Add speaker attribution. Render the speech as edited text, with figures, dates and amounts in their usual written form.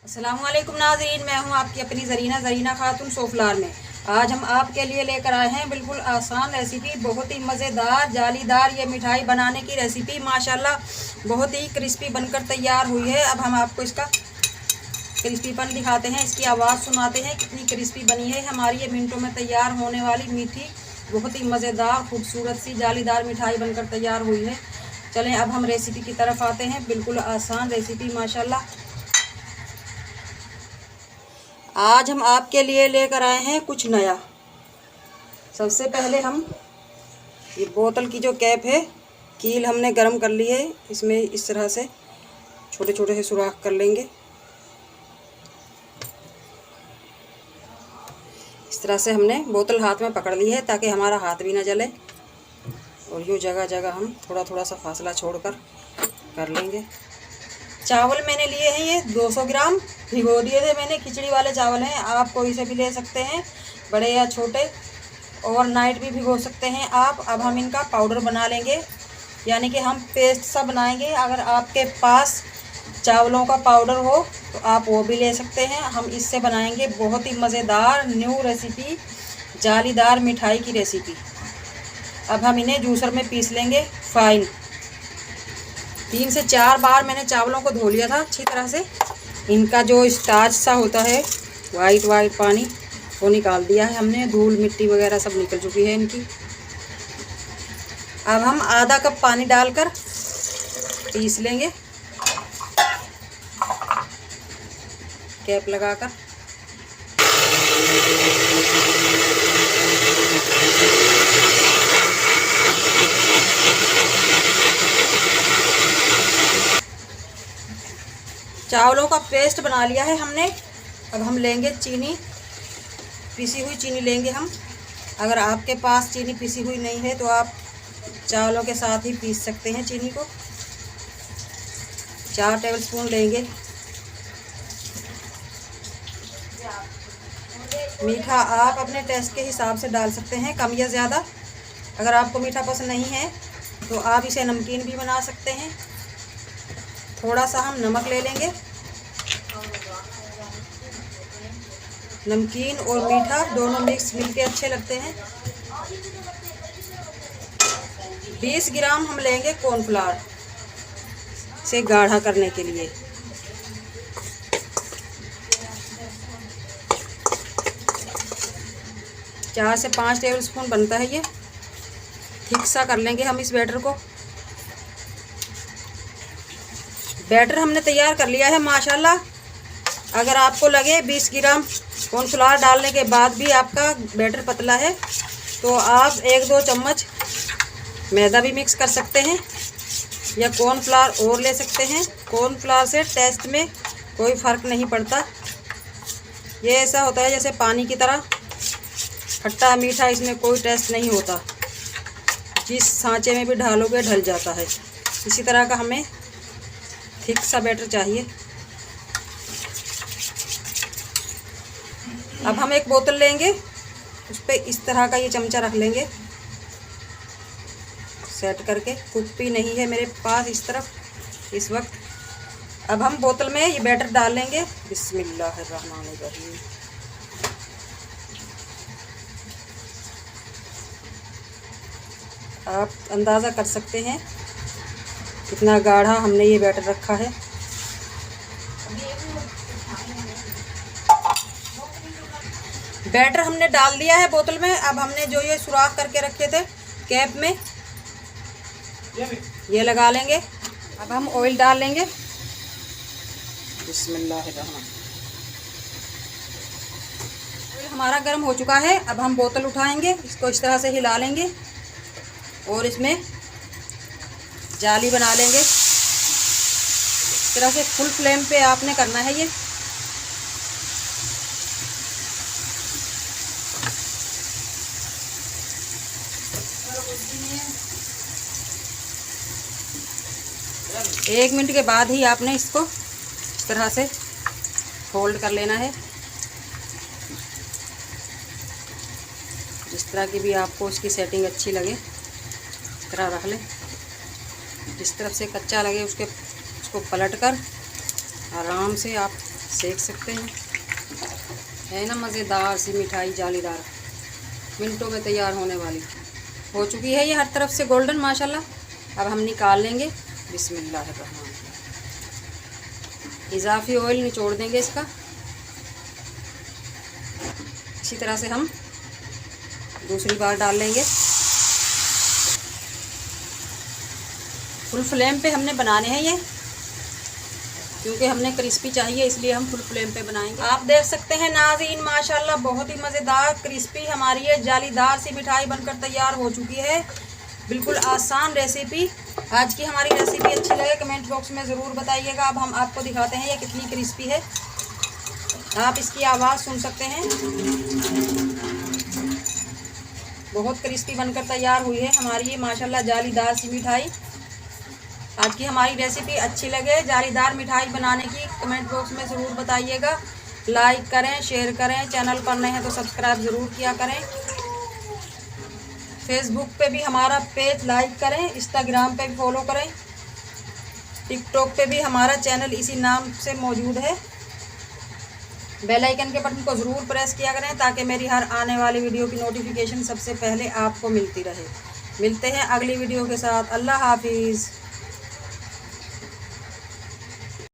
Speaker 1: अस्सलाम वालेकुम नाज़रीन, मैं हूं आपकी अपनी ज़रीना खातून सोफलार में। आज हम आपके लिए लेकर आए हैं बिल्कुल आसान रेसिपी, बहुत ही मज़ेदार जालीदार ये मिठाई बनाने की रेसिपी। माशाल्लाह बहुत ही क्रिस्पी बनकर तैयार हुई है। अब हम आपको इसका क्रिस्पीपन दिखाते हैं, इसकी आवाज़ सुनाते हैं कितनी क्रिस्पी बनी है हमारी ये मिनटों में तैयार होने वाली मीठी बहुत ही मज़ेदार खूबसूरत सी जालीदार मिठाई बनकर तैयार हुई है। चलें अब हम रेसिपी की तरफ आते हैं। बिल्कुल आसान रेसिपी माशाल्लाह। आज हम आपके लिए लेकर आए हैं कुछ नया। सबसे पहले हम ये बोतल की जो कैप है, कील हमने गरम कर ली है। इसमें इस तरह से छोटे छोटे से सुराख कर लेंगे। इस तरह से हमने बोतल हाथ में पकड़ ली है ताकि हमारा हाथ भी ना जले। और यूँ जगह जगह हम थोड़ा थोड़ा सा फासला छोड़कर कर लेंगे। चावल मैंने लिए हैं ये 200 ग्राम भिगो दिए थे मैंने। खिचड़ी वाले चावल हैं, आप कोई से भी ले सकते हैं, बड़े या छोटे। ओवरनाइट भी भिगो सकते हैं आप। अब हम इनका पाउडर बना लेंगे, यानी कि हम पेस्ट सा बनाएंगे। अगर आपके पास चावलों का पाउडर हो तो आप वो भी ले सकते हैं। हम इससे बनाएंगे बहुत ही मज़ेदार न्यू रेसिपी, जालीदार मिठाई की रेसिपी। अब हम इन्हें जूसर में पीस लेंगे फाइन। 3 से 4 बार मैंने चावलों को धो लिया था अच्छी तरह से। इनका जो स्टार्च सा होता है, वाइट पानी, वो निकाल दिया है हमने। धूल मिट्टी वगैरह सब निकल चुकी है इनकी। अब हम आधा कप पानी डालकर पीस लेंगे कैप लगाकर। चावलों का पेस्ट बना लिया है हमने। अब हम लेंगे चीनी, पिसी हुई चीनी लेंगे हम। अगर आपके पास चीनी पिसी हुई नहीं है तो आप चावलों के साथ ही पीस सकते हैं चीनी को। 4 टेबलस्पून लेंगे। मीठा आप अपने टेस्ट के हिसाब से डाल सकते हैं, कम या ज़्यादा। अगर आपको मीठा पसंद नहीं है तो आप इसे नमकीन भी बना सकते हैं। थोड़ा सा हम नमक ले लेंगे। नमकीन और मीठा दोनों मिक्स मिलके अच्छे लगते हैं। 20 ग्राम हम लेंगे कॉर्नफ्लावर से गाढ़ा करने के लिए। चार से 5 टेबलस्पून बनता है ये। थिक सा कर लेंगे हम इस बैटर को। बैटर हमने तैयार कर लिया है माशाल्लाह। अगर आपको लगे 20 ग्राम कॉर्नफ्लावर डालने के बाद भी आपका बैटर पतला है तो आप 1-2 चम्मच मैदा भी मिक्स कर सकते हैं या कॉर्नफ्लावर और ले सकते हैं। कॉर्नफ्लावर से टेस्ट में कोई फ़र्क नहीं पड़ता। ये ऐसा होता है जैसे पानी की तरह, खट्टा मीठा, इसमें कोई टेस्ट नहीं होता। जिस सांचे में भी ढालोगे ढल जाता है। इसी तरह का हमें थिक सा बैटर चाहिए। अब हम एक बोतल लेंगे, उस पर इस तरह का ये चमचा रख लेंगे सेट करके। कुप्पी नहीं है मेरे पास इस तरफ इस वक्त। अब हम बोतल में ये बैटर डाल लेंगे। बिस्मिल्लाहिर्रहमानिर्रहीम। आप अंदाज़ा कर सकते हैं कितना गाढ़ा हमने ये बैटर रखा है। बैटर हमने डाल दिया है बोतल में। अब हमने जो ये सुराख करके रखे थे कैप में, ये लगा लेंगे। अब हम ऑयल डाल लेंगे। बिस्मिल्लाहिर्रहमान। ऑयल हमारा गर्म हो चुका है। अब हम बोतल उठाएंगे, इसको इस तरह से हिला लेंगे और इसमें जाली बना लेंगे। इस तरह से फुल फ्लेम पे आपने करना है ये। एक मिनट के बाद ही आपने इसको इस तरह से फोल्ड कर लेना है। जिस तरह की भी आपको इसकी सेटिंग अच्छी लगे इस तरह रख लें। जिस तरफ से कच्चा लगे उसको पलट कर आराम से आप सेक सकते हैं। है ना मज़ेदार सी मिठाई, जालीदार, मिनटों में तैयार होने वाली। हो चुकी है ये हर तरफ से गोल्डन माशाल्लाह। अब हम निकाल लेंगे। बिस्मिल्लाहिर्रहमानिर्रहीम। इजाफी ऑयल निचोड़ देंगे इसका। इसी तरह से हम दूसरी बार डाल लेंगे। फुल फ्लेम पे हमने बनाने हैं ये, क्योंकि हमने क्रिस्पी चाहिए, इसलिए हम फुल फ्लेम पे बनाएंगे। आप देख सकते हैं नाज़रीन, माशाल्लाह बहुत ही मज़ेदार क्रिस्पी हमारी ये जालीदार सी मिठाई बनकर तैयार हो चुकी है। बिल्कुल आसान रेसिपी। आज की हमारी रेसिपी अच्छी लगे कमेंट बॉक्स में ज़रूर बताइएगा। अब हम आपको दिखाते हैं ये कितनी क्रिस्पी है। आप इसकी आवाज़ सुन सकते हैं, बहुत क्रिस्पी बनकर तैयार हुई है हमारी ये माशाल्लाह जालीदार सी मिठाई। आज की हमारी रेसिपी अच्छी लगे जालीदार मिठाई बनाने की कमेंट बॉक्स में ज़रूर बताइएगा। लाइक करें, शेयर करें, चैनल पर नए हैं तो सब्सक्राइब ज़रूर किया करें। फेसबुक पे भी हमारा पेज लाइक करें, इंस्टाग्राम पे भी फॉलो करें, टिकटॉक पे भी हमारा चैनल इसी नाम से मौजूद है। बेल आइकन के बटन को ज़रूर प्रेस किया करें ताकि मेरी हर आने वाली वीडियो की नोटिफिकेशन सबसे पहले आपको मिलती रहे। मिलते हैं अगली वीडियो के साथ। अल्लाह हाफिज़।